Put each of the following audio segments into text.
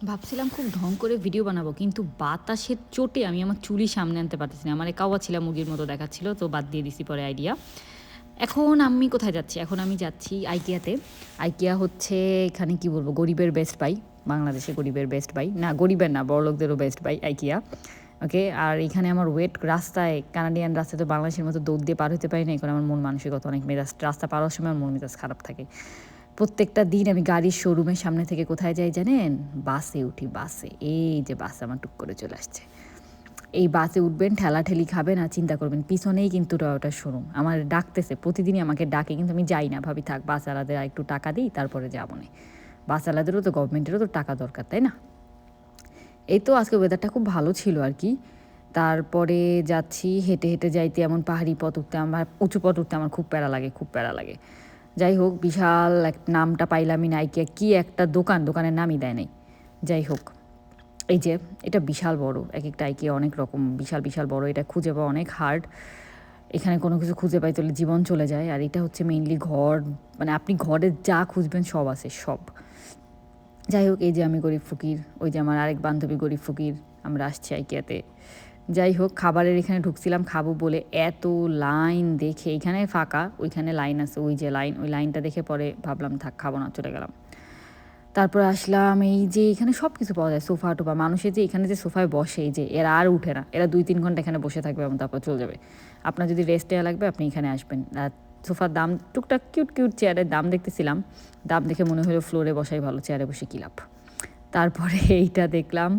ভাবছিলাম খুব ঢং করে ভিডিও বানাবো, কিন্তু বাতাসের চোটে আমি আমার চুলই সামনে আনতে পারতেছি না। আমার কাওয়া ছিলা মুরগির মতো দেখাচ্ছিল, তো বাদ দিয়ে দিছি পরে আইডিয়া। এখন আমি কোথায় যাচ্ছি? এখন আমি যাচ্ছি আইকিয়াতে। আইকিয়া হচ্ছে এখানে কি বলবো, গরিবের বেস্ট বাই। বাংলাদেশে গরিবের বেস্ট বাই না, গরিবের না, বড়লোকদেরও বেস্ট বাই আইকিয়া। ওকে, আর এখানে আমার ওয়েট রাস্তায়, কানাডিয়ান রাস্তায় তো বাংলাদেশের মতো দৌড় দিয়ে পার হতে পারি না, এখন আমার মন মানসিকতা অনেক মেজাজ, রাস্তা পার হওয়ার সময় আমার মন মেজাজ খারাপ থাকে। প্রত্যেকটা দিন আমি গাড়ির শোরুমের সামনে থেকে কোথায় যাই জানেন? বাসে উঠি, বাসে। এই যে বাস আমার টুক করে চলে আসছে। এই বাসে উঠবেন, ঠেলাঠেলি খাবেন আর চিন্তা করবেন পিছনেই কিন্তু টয়োটা শোরুম। আমার ডাকতেছে, প্রতিদিনই আমাকে ডাকে, কিন্তু আমি যাই না, ভাবি থাক বাসওয়ালাদের আর একটু টাকা দিই তারপরে যাবো না। বাসওয়ালাদেরও তো, গভর্নমেন্টেরও তো টাকা দরকার, তাই না? এই তো আজকে ওয়েদারটা খুব ভালো ছিল আর কি। তারপরে যাচ্ছি, হেঁটে হেঁটে যাইতে এমন পাহাড়ি পথ উঠতে আমার, উঁচু পথ উঠতে আমার খুব প্যারা লাগে, খুব প্যারা লাগে। যাই হোক, বিশাল এক নামটা পাইলামই না, কি একটা দোকান, দোকানের নামই দেয় নাই। যাই হোক, এই যে এটা বিশাল বড়, এক একটা আইকিয়া অনেক রকম, বিশাল বিশাল বড়, এটা খুঁজে পাওয়া অনেক হার্ড। এখানে কোনো কিছু খুঁজে পাই তাহলে জীবন চলে যায়। আর এটা হচ্ছে মেইনলি ঘর, মানে আপনি ঘরে যা খুঁজবেন সব আছে, সব। যাই হোক, এই যে আমি গরিব ফকির, ওই যে আমার আরেক বান্ধবী গরিব ফকির, আমরা আসছি আইকিয়াতে। যাই হোক, খাবারের এখানে ঢুকছিলাম খাবো বলে, এত লাইন দেখে, এখানে ফাঁকা, ওইখানে লাইন আছে, ওই যে লাইন, ওই লাইনটা দেখে পরে ভাবলাম থাক খাবো না, চলে গেলাম। তারপরে আসলাম, এই যে এখানে সব কিছু পাওয়া যায়, সোফা টোফা, মানুষের যে এখানে যে সোফায় বসে, এই যে এরা আর উঠে না, এরা 2-3 ঘন্টা এখানে বসে থাকবে এবং তারপর চলে যাবে। আপনার যদি রেস্ট নেওয়া লাগবে আপনি এখানে আসবেন। আর সোফার দাম, টুকটাক কিউট কিউট চেয়ারের দাম দেখতেছিলাম, দাম দেখে মনে হলো ফ্লোরে বসাই ভালো, চেয়ারে বসে কী লাভ। তারপরে এইটা দেখলাম,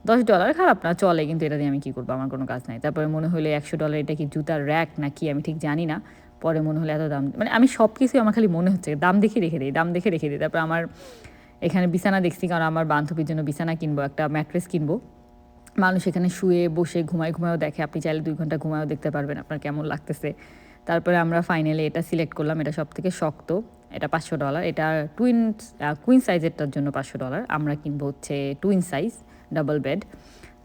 $10, খারাপ না, চলে, কিন্তু এটা দিয়ে আমি কী করবো, আমার কোনো কাজ নাই। তারপরে মনে হলো $100, এটা কি জুতার র্যাক না কি আমি ঠিক জানি না। পরে মনে হলো এত দাম, মানে আমি সব কিছুই আমার খালি মনে হচ্ছে দাম দেখে রেখে দিই, দাম দেখে রেখে দিই। তারপর আমার এখানে বিছানা দেখছি, কারণ আমার বান্ধবীর জন্য বিছানা কিনবো, একটা ম্যাট্রেস কিনবো। মানুষ এখানে শুয়ে বসে ঘুমায়ও দেখে, আপনি চাইলে 2 ঘন্টা ঘুমায়ও দেখতে পারবেন আপনার কেমন লাগতেছে। তারপরে আমরা ফাইনালি এটা সিলেক্ট করলাম, এটা সব থেকে শক্ত, এটা $500, এটা কুইন সাইজেরটার জন্য $500, আমরা কিনবো হচ্ছে টুইন সাইজ, ডাবল বেড।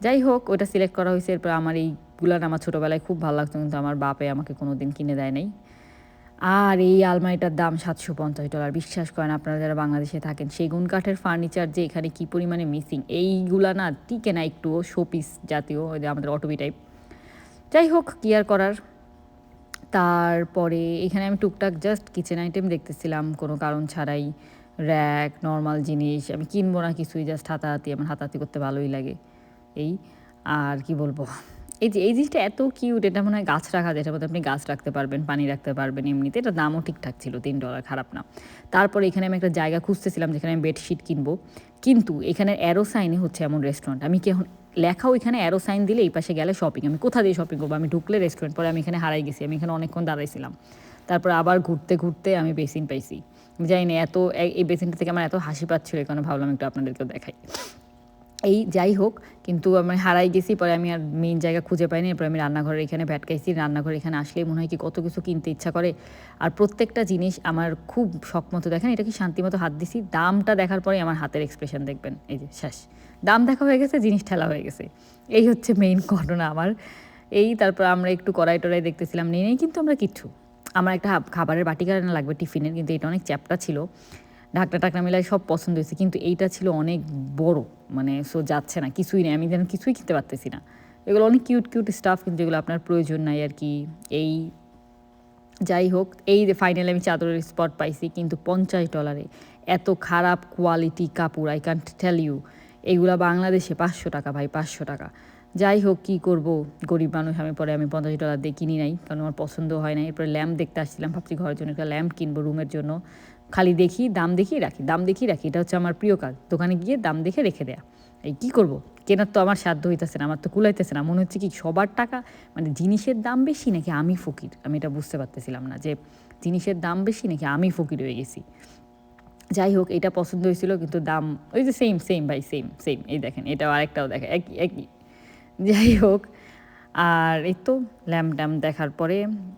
যাই হোক, ওটা সিলেক্ট করা হয়েছে। এরপর আমার এইগুলার আমার ছোটোবেলায় খুব ভালো লাগতো, কিন্তু আমার বাপে আমাকে কোনো দিন কিনে দেয় নাই। আর এই আলমারিটার দাম $750। বিশ্বাস করেন আপনারা যারা বাংলাদেশে থাকেন, সেগুন কাঠের ফার্নিচার যে এখানে কী পরিমাণে মিসিং, এইগুলা না টিকে না একটুও, শোপিস জাতীয়, ওই যে আমাদের অটোবি টাইপ। যাই হোক, কী আর করার। তারপরে এখানে আমি টুকটাক জাস্ট কিচেন আইটেম দেখতেছিলাম কোনো কারণ ছাড়াই, র্যাক, নর্মাল জিনিস, আমি কিনবো না কিছুই, জাস্ট হাতাহাতি, আমার হাতাহাতি করতে ভালোই লাগে। এই, আর কি বলবো, এই যে এই জিনিসটা এত কিউট, এটা মনে হয় গাছ রাখা যায়, এটার মধ্যে আপনি গাছ রাখতে পারবেন, পানি রাখতে পারবেন, এমনিতে এটা দামও ঠিকঠাক ছিল, $3, খারাপ না। তারপরে এখানে আমি একটা জায়গা খুঁজতেছিলাম যেখানে আমি বেডশিট কিনবো, কিন্তু এখানে অ্যারো সাইনে হচ্ছে এমন রেস্টুরেন্ট, আমি কি এখন লেখাও এখানে অ্যারো সাইন দিলে এই পাশে গেলে শপিং, আমি কোথা দিয়ে শপিং করবো? আমি ঢুকলে রেস্টুরেন্ট, পরে আমি এখানে হারাই গেছি, আমি এখানে অনেকক্ষণ দাঁড়াইছিলাম। তারপর আবার ঘুরতে ঘুরতে আমি বেসিন পাইছি। আমি জানি না এত, এই বেসিনটা থেকে আমার এত হাসি পাচ্ছিল, এই কারণে ভাবলাম একটু আপনাদেরকেও দেখাই। এই যাই হোক, কিন্তু আমি হারাই গেছি, পরে আমি আর মেইন জায়গা খুঁজে পাইনি। এরপর আমি রান্নাঘরের এখানে ভ্যাটকাইছি, রান্নাঘরে এখানে আসলেই মনে হয় কি কত কিছু কিনতে ইচ্ছা করে। আর প্রত্যেকটা জিনিস আমার খুব শখ মতো, দেখেন এটা কি শান্তিমতো হাত দিছি, দামটা দেখার পরে আমার হাতের এক্সপ্রেশন দেখবেন, এই যে শেষ, দাম দেখা হয়ে গেছে, জিনিস ঠেলা হয়ে গেছে। এই হচ্ছে মেইন ঘটনা আমার। এই তারপর আমরা একটু কড়াই টড়াই দেখতেছিলাম, নেই কিন্তু আমরা কিচ্ছু, আমার একটা খাবারের বাটি কাটানো লাগবে টিফিনের, কিন্তু এটা অনেক চ্যাপ্টা ছিল, ঢাকনা টাকনা মিলাই সব পছন্দ হয়েছে, কিন্তু এইটা ছিল অনেক বড়, মানে সো যাচ্ছে না, কিছুই নেই, আমি যেন কিছুই কিনতে পারতেছি না। এগুলো অনেক কিউট কিউট স্টাফ, কিন্তু এগুলো আপনার প্রয়োজন নাই আর কি। এই, যাই হোক, এই যে ফাইনালি আমি চাদরের স্পট পাইছি, কিন্তু $50, এত খারাপ কোয়ালিটি কাপড়, আই ক্যান্ট টেল ইউ। এইগুলা বাংলাদেশে $500 ভাই, $500। যাই হোক, কী করব, গরিব মানুষ আমি, পরে আমি $50 দিয়ে কিনি নাই, কারণ আমার পছন্দ হয় না। এরপরে ল্যাম্প দেখতে আসছিলাম, ভাবছি ঘরের জন্য একটা ল্যাম্প কিনবো, রুমের জন্য। খালি দেখি, দাম দেখি রাখি, দাম দেখি রাখি, এটা হচ্ছে আমার প্রিয় কাজ, দোকানে গিয়ে দাম দেখে রেখে দেয়া। এই কী করবো, কেনার তো আমার সাধ্য হইতেছে না, আমার তো কুলাইতেছে না, মনে হচ্ছে কি সবার টাকা, মানে জিনিসের দাম বেশি নাকি আমি ফকির, আমি এটা বুঝতে পারতেছিলাম না, যে জিনিসের দাম বেশি নাকি আমি ফকির হয়ে গেছি। যাই হোক, এটা পছন্দ হয়েছিল, কিন্তু দাম ওই যে সেম সেম ভাই, সেম সেম, এই দেখেন এটাও আরেকটাও দেখে একই একই। যাই হোক, আর এই তো ল্যাম্প ট্যাম্প দেখার পরে,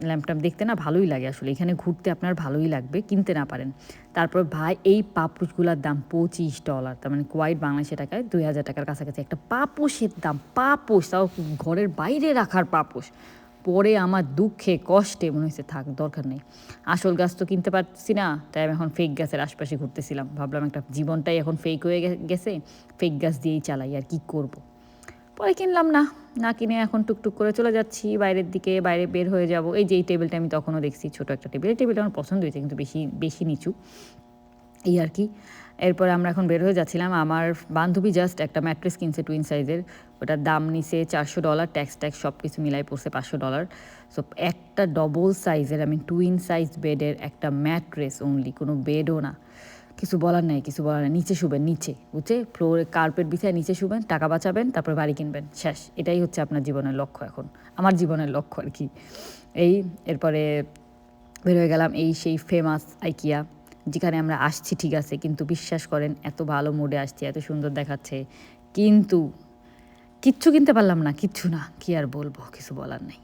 ল্যাম্প ট্যাম্প দেখতে না ভালোই লাগে আসলে, এখানে ঘুরতে আপনার ভালোই লাগবে, কিনতে না পারেন। তারপর ভাই এই পাপোশগুলোর দাম $25, তার মানে কোয়াইট বাংলাদেশি টাকায় $2000 কাছাকাছি একটা পাপোশের দাম, পাপোশ, তাও ঘরের বাইরে রাখার পাপোশ, পরে আমার দুঃখে কষ্টে মনে হয়েছে থাক দরকার নেই, আসল গাছ তো কিনতে পারছি না, তাই আমি এখন ফেক গাছের আশপাশে ঘুরতেছিলাম। ভাবলাম একটা জীবনটাই এখন ফেক হয়ে গেছে, ফেক গাছ দিয়েই চালাই, আর কি করব। পরে কিনলাম না, না কিনে এখন টুকটুক করে চলে যাচ্ছি বাইরের দিকে, বাইরে বের হয়ে যাব। এই যে এই টেবিলটা আমি তখনও দেখছি, ছোটো একটা টেবিল, এই টেবিলটা আমার পছন্দ হয়েছে কিন্তু বেশি বেশি নিচু, এই আর কি। এরপরে আমরা এখন বের হয়ে যাচ্ছিলাম। আমার বান্ধবী জাস্ট একটা ম্যাট্রেস কিনছে টুইন সাইজের, ওটার দাম নিছে $400, ট্যাক্স সব কিছু মিলাই পড়ছে $500। সো একটা ডবল সাইজের, আমি টুইন সাইজ বেডের একটা ম্যাট্রেস অনলি, কোনো বেডও না। কিছু বলার নাই, কিছু বলার নাই, নিচে শুবেন, নিচে বুঝছে, ফ্লোরে কার্পেট বিছায় নিচে শুবেন, টাকা বাঁচাবেন, তারপর বাড়ি কিনবেন, শেষ। এটাই হচ্ছে আপনার জীবনের লক্ষ্য এখন, আমার জীবনের লক্ষ্য আর কি। এরপরে বের হয়ে গেলাম এই সেই ফেমাস আইকিয়া, যেখানে আমরা আসছি ঠিক আছে, কিন্তু বিশ্বাস করেন এত ভালো মুডে আসছি, এত সুন্দর দেখাচ্ছে, কিন্তু কিচ্ছু কিনতে পারলাম না, কিচ্ছু না, কি আর বলবো, কিছু বলার নেই।